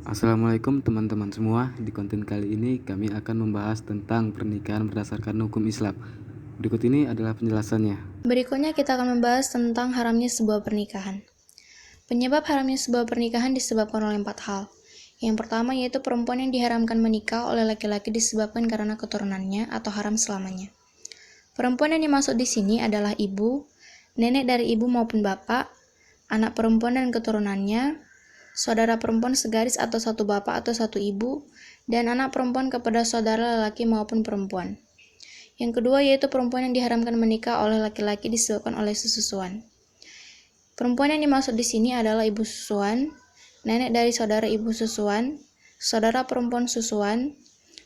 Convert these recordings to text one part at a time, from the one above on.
Assalamualaikum teman-teman semua. Di konten kali ini kami akan membahas tentang pernikahan berdasarkan hukum Islam. Berikut ini adalah penjelasannya. Berikutnya kita akan membahas tentang haramnya sebuah pernikahan. Penyebab haramnya sebuah pernikahan disebabkan oleh 4 hal. Yang pertama yaitu perempuan yang diharamkan menikah oleh laki-laki disebabkan karena keturunannya atau haram selamanya. Perempuan yang dimaksud di sini adalah ibu, nenek dari ibu maupun bapak, anak perempuan dan keturunannya, saudara perempuan segaris atau satu bapak atau satu ibu, dan anak perempuan kepada saudara lelaki maupun perempuan. Yang kedua yaitu perempuan yang diharamkan menikah oleh laki-laki disebabkan oleh sesusuan. Perempuan yang dimaksud di sini adalah ibu susuan, nenek dari saudara ibu susuan, saudara perempuan susuan,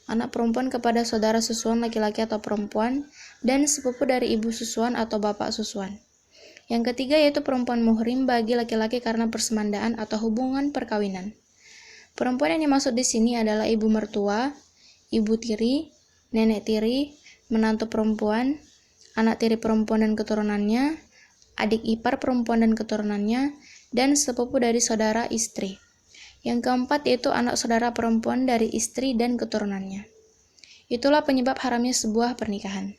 anak perempuan kepada saudara susuan laki-laki atau perempuan, dan sepupu dari ibu susuan atau bapak susuan. Yang ketiga yaitu perempuan muhrim bagi laki-laki karena persemandaan atau hubungan perkawinan. Perempuan yang dimaksud di sini adalah ibu mertua, ibu tiri, nenek tiri, menantu perempuan, anak tiri perempuan dan keturunannya, adik ipar perempuan dan keturunannya, dan sepupu dari saudara istri. Yang keempat yaitu anak saudara perempuan dari istri dan keturunannya. Itulah penyebab haramnya sebuah pernikahan.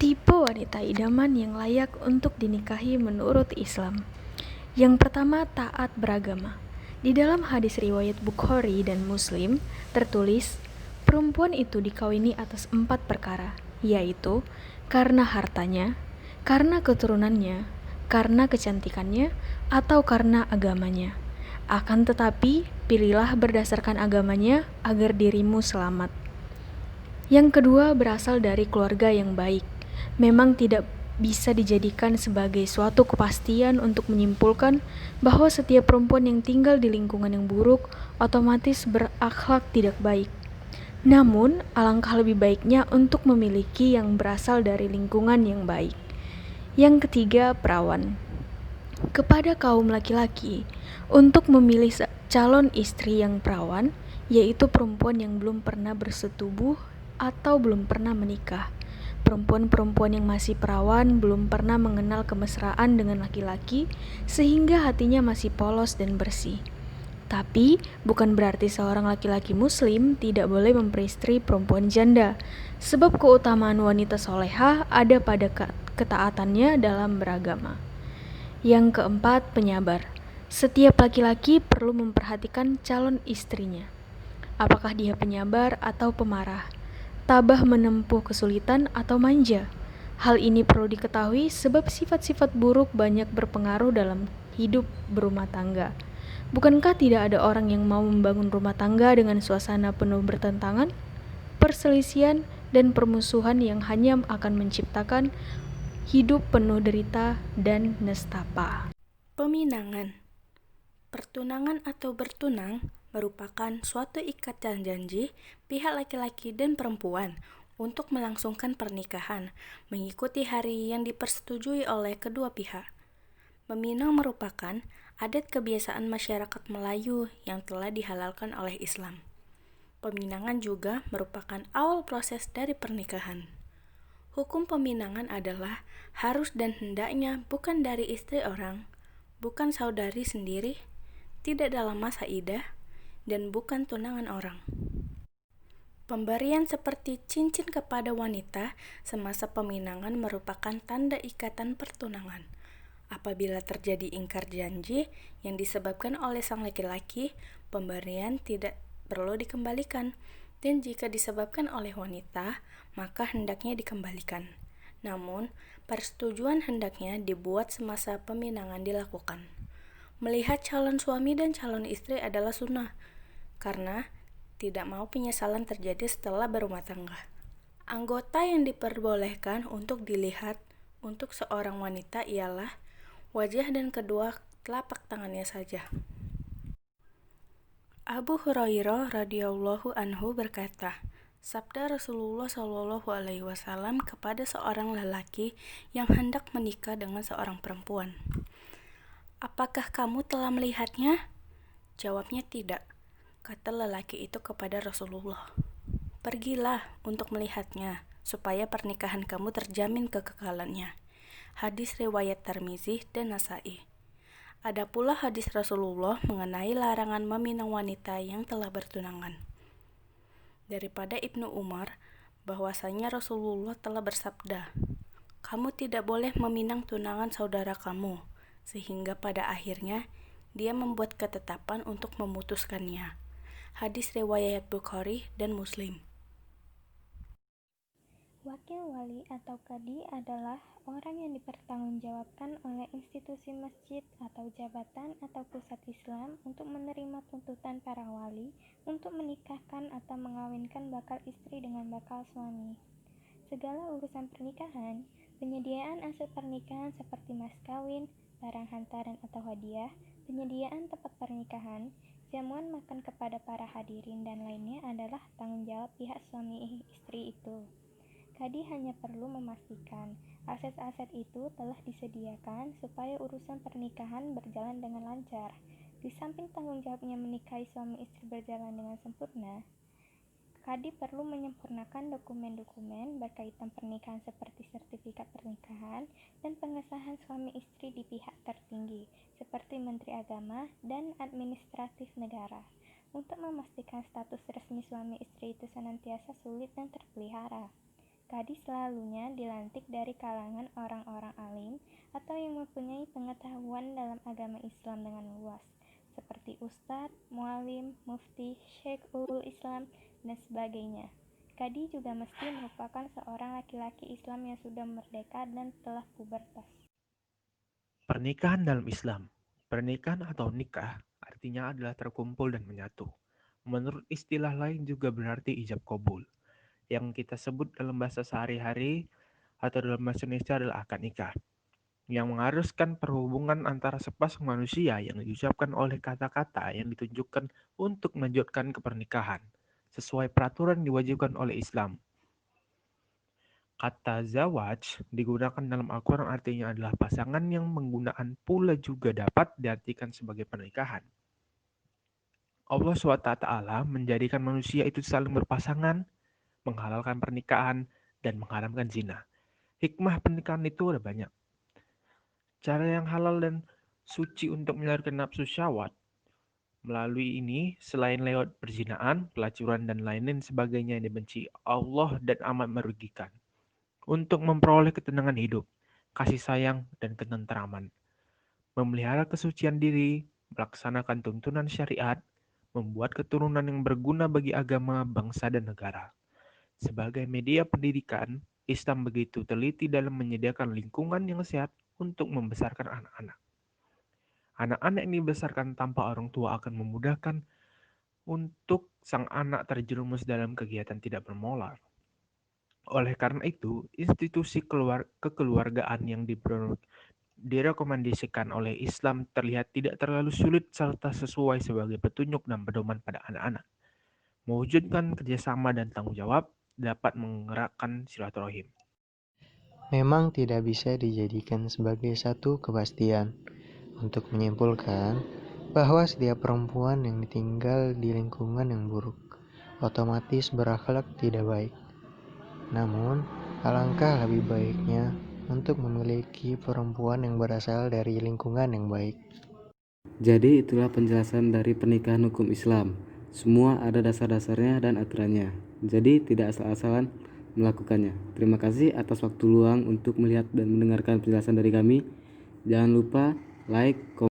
Tipe wanita idaman yang layak untuk dinikahi menurut Islam. Yang pertama, taat beragama. Di dalam hadis riwayat Bukhari dan Muslim tertulis, perempuan itu dikawini atas 4 perkara, yaitu karena hartanya, karena keturunannya, karena kecantikannya, atau karena agamanya. Akan tetapi, pilihlah berdasarkan agamanya agar dirimu selamat. Yang kedua, berasal dari keluarga yang baik. Memang tidak bisa dijadikan sebagai suatu kepastian untuk menyimpulkan bahwa setiap perempuan yang tinggal di lingkungan yang buruk otomatis berakhlak tidak baik. Namun, alangkah lebih baiknya untuk memiliki yang berasal dari lingkungan yang baik. Yang ketiga, perawan. Kepada kaum laki-laki, untuk memilih calon istri yang perawan, yaitu perempuan yang belum pernah bersetubuh atau belum pernah menikah. Perempuan-perempuan yang masih perawan belum pernah mengenal kemesraan dengan laki-laki sehingga hatinya masih polos dan bersih. Tapi, bukan berarti seorang laki-laki muslim tidak boleh memperistri perempuan janda, sebab keutamaan wanita solehah ada pada ketaatannya dalam beragama. Yang keempat, penyabar. Setiap laki-laki perlu memperhatikan calon istrinya. Apakah dia penyabar atau pemarah? Tabah menempuh kesulitan atau manja? Hal ini perlu diketahui sebab sifat-sifat buruk banyak berpengaruh dalam hidup berumah tangga. Bukankah tidak ada orang yang mau membangun rumah tangga dengan suasana penuh bertentangan, perselisihan, dan permusuhan yang hanya akan menciptakan hidup penuh derita dan nestapa? Peminangan. Pertunangan atau bertunang merupakan suatu ikatan janji pihak laki-laki dan perempuan untuk melangsungkan pernikahan mengikuti hari yang dipersetujui oleh kedua pihak. Meminang merupakan adat kebiasaan masyarakat Melayu yang telah dihalalkan oleh Islam. Peminangan juga merupakan awal proses dari pernikahan. Hukum peminangan adalah harus dan hendaknya bukan dari istri orang, bukan saudari sendiri, tidak dalam masa idah, dan bukan tunangan orang. Pemberian seperti cincin kepada wanita semasa peminangan merupakan tanda ikatan pertunangan. Apabila terjadi ingkar janji yang disebabkan oleh sang laki-laki, pemberian tidak perlu dikembalikan, dan jika disebabkan oleh wanita, maka hendaknya dikembalikan. Namun, persetujuan hendaknya dibuat semasa peminangan dilakukan. Melihat calon suami dan calon istri adalah sunnah, karena tidak mau penyesalan terjadi setelah berumah tangga. Anggota yang diperbolehkan untuk dilihat untuk seorang wanita ialah wajah dan kedua telapak tangannya saja. Abu Hurairah radhiyallahu anhu berkata, sabda Rasulullah Shallallahu alaihi wasallam kepada seorang lelaki yang hendak menikah dengan seorang perempuan, apakah kamu telah melihatnya? Jawabnya tidak. Kata lelaki itu kepada Rasulullah, pergilah untuk melihatnya, supaya pernikahan kamu terjamin kekekalannya. Hadis riwayat Tirmizi dan Nasa'i. Ada pula hadis Rasulullah mengenai larangan meminang wanita yang telah bertunangan. Daripada Ibnu Umar, bahwasanya Rasulullah telah bersabda, "Kamu tidak boleh meminang tunangan saudara kamu," sehingga pada akhirnya dia membuat ketetapan untuk memutuskannya. Hadis riwayat Bukhari dan Muslim. Wakil wali atau qadhi adalah orang yang dipertanggungjawabkan oleh institusi masjid atau jabatan atau pusat Islam untuk menerima tuntutan para wali untuk menikahkan atau mengawinkan bakal istri dengan bakal suami. Segala urusan pernikahan, penyediaan aset pernikahan seperti mas kawin, barang hantaran atau hadiah, penyediaan tempat pernikahan, jamuan makan kepada para hadirin dan lainnya adalah tanggung jawab pihak suami istri itu. Qadhi hanya perlu memastikan aset-aset itu telah disediakan supaya urusan pernikahan berjalan dengan lancar. Di samping tanggung jawabnya menikahi suami istri berjalan dengan sempurna, qadhi perlu menyempurnakan dokumen-dokumen berkaitan pernikahan seperti sertifikat pernikahan dan pengesahan suami istri di pihak tertinggi seperti Menteri Agama dan Administratif Negara untuk memastikan status resmi suami istri itu senantiasa sulit dan terpelihara. Qadhi selalunya dilantik dari kalangan orang-orang alim atau yang mempunyai pengetahuan dalam agama Islam dengan luas, seperti ustadz, mualim, mufti, syekhul Islam, dan sebagainya. Qadhi juga mesti merupakan seorang laki-laki Islam yang sudah merdeka dan telah pubertas. Pernikahan dalam Islam. Pernikahan atau nikah artinya adalah terkumpul dan menyatu. Menurut istilah lain juga berarti ijab kabul. Yang kita sebut dalam bahasa sehari-hari atau dalam bahasa Indonesia adalah akad nikah, yang mengharuskan perhubungan antara sepasang manusia yang diucapkan oleh kata-kata yang ditunjukkan untuk melanjutkan kepernikahan, sesuai peraturan diwajibkan oleh Islam. Kata zawaj digunakan dalam Al-Quran artinya adalah pasangan yang menggunakan pula juga dapat diartikan sebagai pernikahan. Allah SWT menjadikan manusia itu saling berpasangan, menghalalkan pernikahan, dan mengharamkan zina. Hikmah pernikahan itu ada banyak. Cara yang halal dan suci untuk menyalurkan nafsu syahwat. Melalui ini, selain lewat perzinaan, pelacuran, dan lain-lain sebagainya yang dibenci Allah dan amat merugikan. Untuk memperoleh ketenangan hidup, kasih sayang, dan ketenteraman. Memelihara kesucian diri, melaksanakan tuntunan syariat, membuat keturunan yang berguna bagi agama, bangsa, dan negara. Sebagai media pendidikan, Islam begitu teliti dalam menyediakan lingkungan yang sehat untuk membesarkan anak-anak. Anak-anak yang dibesarkan tanpa orang tua akan memudahkan untuk sang anak terjerumus dalam kegiatan tidak bermoral. Oleh karena itu, institusi kekeluargaan yang direkomendasikan oleh Islam terlihat tidak terlalu sulit serta sesuai sebagai petunjuk dan pedoman pada anak-anak. Mewujudkan kerjasama dan tanggung jawab dapat menggerakkan silaturahim. Memang tidak bisa dijadikan sebagai satu kepastian untuk menyimpulkan bahwa setiap perempuan yang tinggal di lingkungan yang buruk otomatis berakhlak tidak baik. Namun, alangkah lebih baiknya untuk memiliki perempuan yang berasal dari lingkungan yang baik. Jadi itulah penjelasan dari pernikahan hukum Islam. Semua ada dasar-dasarnya dan aturannya. Jadi tidak asal-asalan melakukannya. Terima kasih atas waktu luang untuk melihat dan mendengarkan penjelasan dari kami. Jangan lupa like, komen,